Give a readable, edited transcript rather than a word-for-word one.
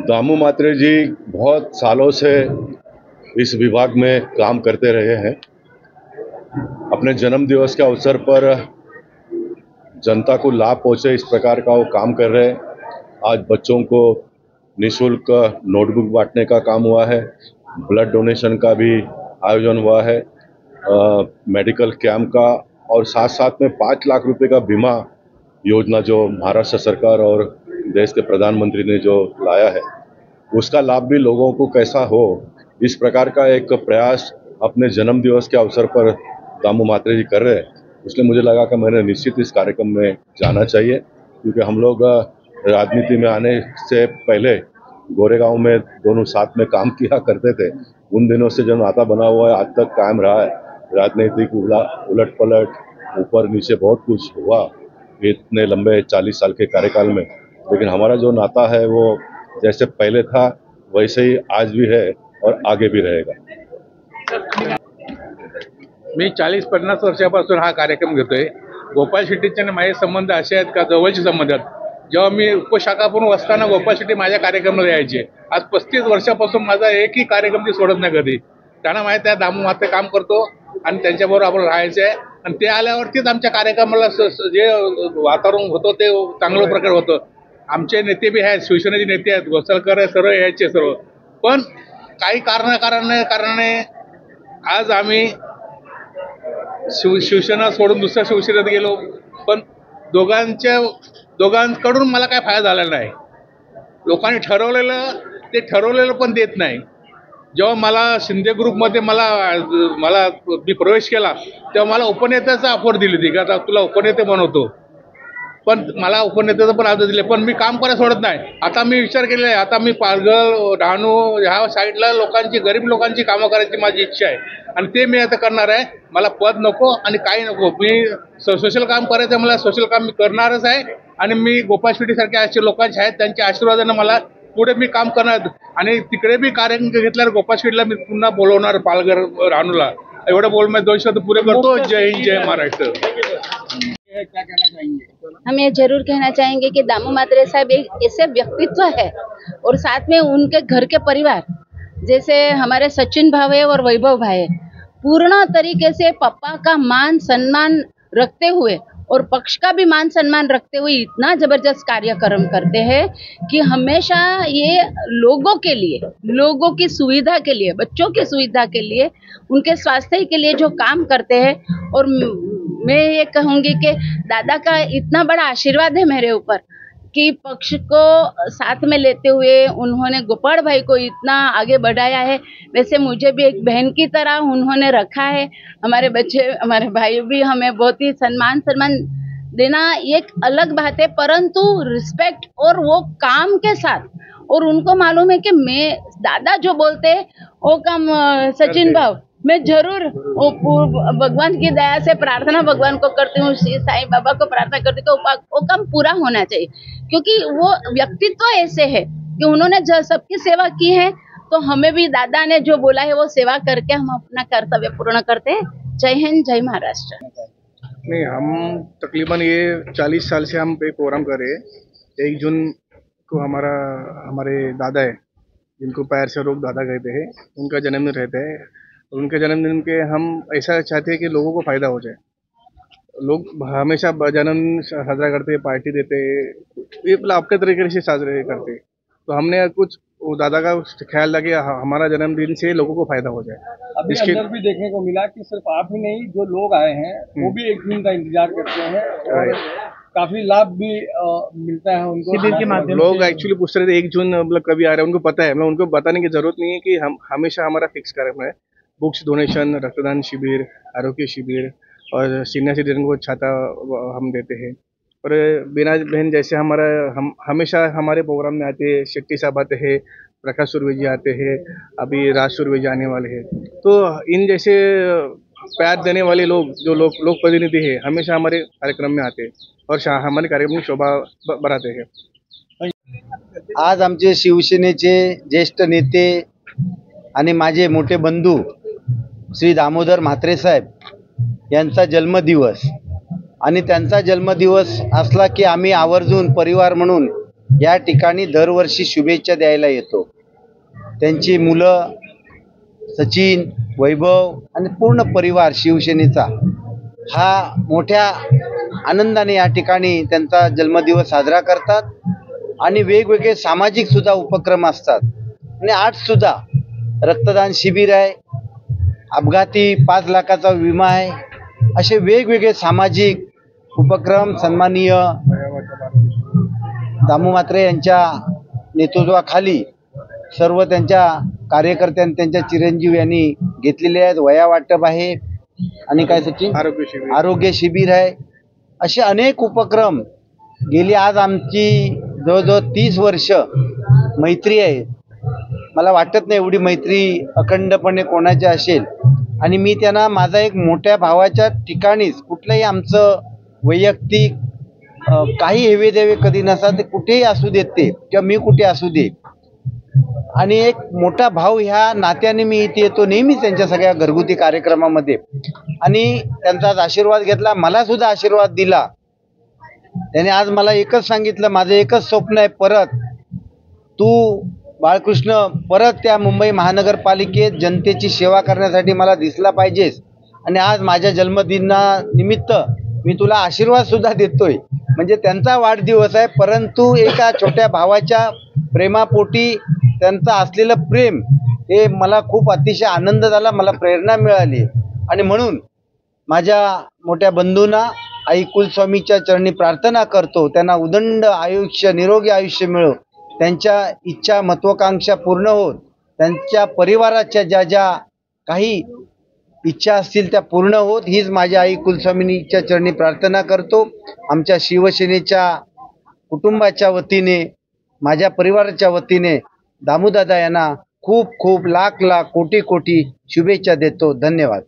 दामू मात्रे जी बहुत सालों से इस विभाग में काम करते रहे हैं। अपने जन्म दिवस के अवसर पर जनता को लाभ पहुंचे इस प्रकार का वो काम कर रहे हैं। आज बच्चों को निःशुल्क नोटबुक बांटने का काम हुआ है, ब्लड डोनेशन का भी आयोजन हुआ है, मेडिकल कैंप का, और साथ साथ में 5 लाख रुपए का बीमा योजना जो महाराष्ट्र सरकार और देश के प्रधानमंत्री ने जो लाया है, उसका लाभ भी लोगों को कैसा हो, इस प्रकार का एक प्रयास अपने जन्म दिवस के अवसर पर दामू मात्रे जी कर रहे हैं। इसलिए मुझे लगा कि मैंने निश्चित इस कार्यक्रम में जाना चाहिए, क्योंकि हम लोग राजनीति में आने से पहले गोरेगांव में दोनों साथ में काम किया करते थे। उन दिनों से जो नाता बना हुआ है आज तक कायम रहा है। राजनीतिक उलट पलट, ऊपर नीचे बहुत कुछ हुआ इतने लंबे 40 साल के कार्यकाल में, लेकिन हमारा जो नाता है वो जैसे पहले था वैसे ही आज भी है और आगे भी रहेगा। मी 40-50 वर्षापासून हा कार्यक्रम घेतोय। गोपाळ शेट्टीचे आणि माझे संबंध असे आहेत का जवळचे संबंध आहेत। जेव्हा मी उपशाखा म्हणून असताना गोपाळ शेट्टी माझ्या कार्यक्रमाला यायचे। आज 35 वर्षापासून माझा एकही कार्यक्रम ती सोडत नाही कधी। त्यांना माहिती आहे दामू मात्रे काम करतो आणि त्यांच्याबरोबर आपण राहायचं आहे, आणि ते आल्यावरतीच आमच्या कार्यक्रमाला जे वातावरण होतं ते चांगलं प्रकार होतं। आमचे नेते बी आहेत, शिवसेनेचे नेते आहेत, घोसाळकर सर्व यायचे सर्व, पण काही कारणाने आज आम्ही शिवसेना सोडून दुसऱ्या शिवसेनेत गेलो, पण दोघांकडून मला काय फायदा झाला नाही। लोकांनी ठरवलेलं पण देत नाही। जेव्हा मला शिंदे ग्रुपमध्ये मी प्रवेश केला तेव्हा मला उपनेत्याचा ऑफर दिली होती की आता तुला उपनेते बनवतो, पण मला उपनेत्याचं पण आदेश दिले, पण मी काम करायला सोडत नाही। आता मी विचार केलेला आहे, आता मी पालघर डहाणू ह्या साईडला गरीब लोकांची कामं करायची माझी इच्छा आहे, आणि ते मी आता करणार आहे। मला पद नको आणि काही नको, मी सोशल काम करायचं, मला सोशल काम मी करणारच आहे। आणि मी गोपाळ शेट्टीसारखे असे लोकांचे आहेत, त्यांच्या आशीर्वादाने मला पुढे मी काम करणार, आणि तिकडे मी कार्यक्रम घेतल्यावर गोपाळ शेट्टीला मी पुन्हा बोलवणार पालघर डहाणूला। एवढं बोल मैं 2 शब्द पूरे करतो। जय हिंद, जय महाराष्ट्र। क्या कहना चाहेंगे? हम ये जरूर कहना चाहेंगे कि दामू मात्रे साहब एक ऐसे व्यक्तित्व है, और साथ में उनके घर के परिवार जैसे हमारे सचिन भाई और वैभव भाई पूर्ण तरीके से पप्पा का मान सम्मान रखते हुए और पक्ष का भी मान सम्मान रखते हुए इतना जबरदस्त कार्यक्रम करते हैं कि हमेशा ये लोगों के लिए, लोगों की सुविधा के लिए, बच्चों की सुविधा के लिए, उनके स्वास्थ्य के लिए जो काम करते हैं। और मैं ये कहूँगी कि दादा का इतना बड़ा आशीर्वाद है मेरे ऊपर कि पक्ष को साथ में लेते हुए उन्होंने गोपाल भाई को इतना आगे बढ़ाया है। वैसे मुझे भी एक बहन की तरह उन्होंने रखा है। हमारे बच्चे, हमारे भाई भी हमें बहुत ही सम्मान देना एक अलग बात है, परंतु रिस्पेक्ट और वो काम के साथ, और उनको मालूम है कि मैं दादा जो बोलते हैं वो काम सचिन भाव मैं जरूर भगवान की दया से प्रार्थना भगवान को करती हूँ, श्री साईं बाबा को प्रार्थना करती हूँ कि वो काम पूरा होना चाहिए, क्योंकि वो व्यक्तित्व ऐसे है कि उन्होंने सबकी सेवा की है। तो हमें भी दादा ने जो बोला है वो सेवा करके हम अपना कर्तव्य पूर्ण करते हैं। जय हिंद, जय महाराष्ट्र। नहीं, हम तकरीबन ये 40 साल से हम पे प्रोग्राम कर रहे हैं। 1 जून को हमारे दादा है जिनको पैर से रोग दादा कहते हैं, उनका जन्मदिन रहता है। उनके जन्मदिन के हम ऐसा चाहते हैं कि लोगों को फायदा हो जाए। लोग हमेशा जन्मदिन साजरा करते हैं, पार्टी देते हैं, ये मतलब अपने तरीके से साजरे करते हैं। तो हमने कुछ दादा का ख्याल रखा कि हमारा जन्मदिन से लोगों को फायदा हो जाए। अभी अंदर भी देखने को मिला कि सिर्फ आप ही नहीं, जो लोग आए हैं वो भी 1 जून का इंतजार करते हैं, और काफी लाभ भी मिलता है उनको शिविर के माध्यम से। लोग एक्चुअली पूछ रहे थे 1 जून मतलब कभी आ रहा है, उनको पता है, मतलब उनको बताने की जरूरत नहीं है कि हम हमेशा हमारा फिक्स कार्यक्रम है। बुक्स डोनेशन, रक्तदान शिविर, आरोग्य शिविर और सीनियर सिटीजन को छाता हम देते हैं। और बीना बहन जैसे हम हमेशा हमारे प्रोग्राम में आते हैं। शेट्टी साहब आते हैं, प्रकाश सुरवे जी आते हैं, अभी राज सुरवे जी आने वाले हैं। तो इन जैसे प्यार देने वाले लोग, जो लोक प्रतिनिधि है, हमेशा हमारे कार्यक्रम में आते हैं और हमारे कार्यक्रम की शोभा बढ़ाते हैं। आज आमचे शिवसेनेचे ज्येष्ठ नेते आणि माझे मोठे बंधू श्री दामोदर म्हात्रे साहेब यांचा जन्मदिवस, आणि त्यांचा जन्मदिवस असला की आम्ही आवर्जून परिवार म्हणून या ठिकाणी दरवर्षी शुभेच्छा द्यायला येतो. त्यांची मुलं सचिन, वैभव आणि पूर्ण परिवार शिवसेनेचा हा मोठ्या आनंदाने या ठिकाणी त्यांचा जन्मदिवस साजरा करतात आणि वेगवेगळे सामाजिक सुद्धा उपक्रम असतात. आणि आज सुद्धा रक्तदान शिबिर आहे, अपघाती 5 लाखाचा विमा आहे, असे वेगवेगळे सामाजिक उपक्रम सन्माननीय दामू म्हात्रे यांच्या नेतृत्वाखाली सर्व त्यांच्या कार्यकर्त्यांनी, त्यांच्या चिरंजीव यांनी घेतलेले आहेत. वया वाटप आहे आणि काय सचिन, आरोग्य शिबिर आहे. असे अनेक उपक्रम गेली आज आमची जवळजवळ 30 वर्ष मैत्री आहे. मला वाटत नाही एवढी मैत्री अखंडपणे कोणाची असेल. आणि मी त्यांना माझा एक मोठ्या भावाच्या ठिकाणीच कुठलंही आमचं वैयक्तिक काही हेवे देवे कधी नसा, ते कुठेही असू देत ते किंवा मी कुठे असू दे, आणि एक मोठा भाऊ ह्या नात्याने मी इथे येतो नेहमीच त्यांच्या सगळ्या घरगुती कार्यक्रमामध्ये आणि त्यांचा आज आशीर्वाद घेतला. मला सुद्धा आशीर्वाद दिला. त्याने आज मला एकच सांगितलं, माझं एकच स्वप्न आहे, परत तू बाळकृष्ण परत त्या मुंबई महानगरपालिकेत जनतेची सेवा करण्यासाठी मला दिसला पाहिजेस. आणि आज माझ्या जन्मदिनानिमित्त मी तुला आशीर्वाद सुद्धा देतोय. म्हणजे त्यांचा वाढदिवस आहे, परंतु एका छोट्या भावाच्या प्रेमापोटी त्यांचं असलेलं प्रेम हे मला खूप अतिशय आनंद झाला, मला प्रेरणा मिळाली. आणि म्हणून माझ्या मोठ्या बंधूंना आई कुलस्वामीच्या चरणी प्रार्थना करतो, त्यांना उदंड आयुष्य, निरोगी आयुष्य मिळो, त्यांच्या इच्छा महत्वाकांक्षा पूर्ण होत, त्यांच्या परिवाराच्या ज्या ज्या काही इच्छा असतील त्या पूर्ण होत, हीच माझ्या आई कुलस्वामिनीच्या चरणी प्रार्थना करतो. आमच्या शिवसेनेच्या कुटुंबाच्या वतीने, माझ्या परिवाराच्या वतीने दामूदादा यांना खूप खूप लाख लाख कोटी कोटी शुभेच्छा देतो. धन्यवाद.